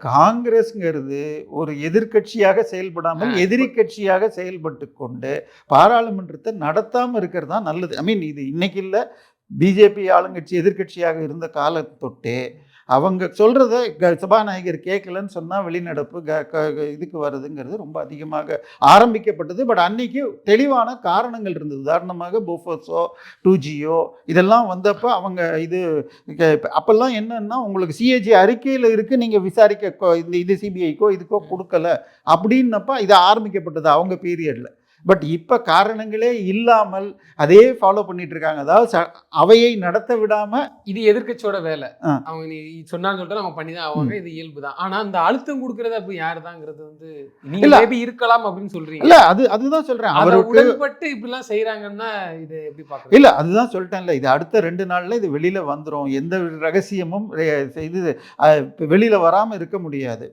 காங்கிரஸ்ங்கிறது ஒரு எதிர்க்கட்சியாக செயல்படாமல் எதிரி கட்சியாக செயல்பட்டு கொண்டு பாராளுமன்றத்தை நடத்தாமல் இருக்கிறது தான் நல்லது. ஐ மீன் இது இன்னைக்கு இல்லை, பிஜேபி ஆளுங்கட்சி எதிர்க்கட்சியாக இருந்த காலம் தொட்டே அவங்க சொல்கிறத சபாநாயகர் கேட்கலன்னு சொன்னால் வெளிநடப்பு இதுக்கு வருதுங்கிறது ரொம்ப அதிகமாக ஆரம்பிக்கப்பட்டது. பட் அன்னைக்கு தெளிவான காரணங்கள் இருந்தது. உதாரணமாக போஃபோர்ஸோ 2Gயோ இதெல்லாம் வந்தப்போ அவங்க இது அப்போல்லாம் என்னன்னா உங்களுக்கு சிஏஜி அறிக்கையில் இருக்குது, நீங்கள் விசாரிக்க இது சிபிஐக்கோ இதுக்கோ கொடுக்கல அப்படின்னப்ப இது ஆரம்பிக்கப்பட்டது அவங்க பீரியடில். பட் இப்போ காரணங்களே இல்லாமல் அதே ஃபாலோ பண்ணிட்டு இருக்காங்க. அதாவது அவையை நடத்த விடாம இது எதிர்க்கட்சியோட வேலை. அவங்க நீ சொன்னான்னு சொல்லிட்டு அவங்க பண்ணிதான் அவங்க இது இயல்பு தான். ஆனா அந்த அழுத்தம் கொடுக்கறது அப்ப யாருதாங்கிறது வந்து நீங்க மேபி இருக்கலாம் அப்படின்னு சொல்றீங்க. இல்ல அதுதான் சொல்றேன். அவருக்கு உடன்பட்டு இப்படி எல்லாம் செய்யறாங்கன்னா இது எப்படி பாக்குறீங்க? இல்ல அதுதான் சொல்லிட்டேன்ல, இது அடுத்த 2 நாள்ல இது வெளியில வந்துரும். எந்த ரகசியமும் இது வெளியில வராம இருக்க முடியாது.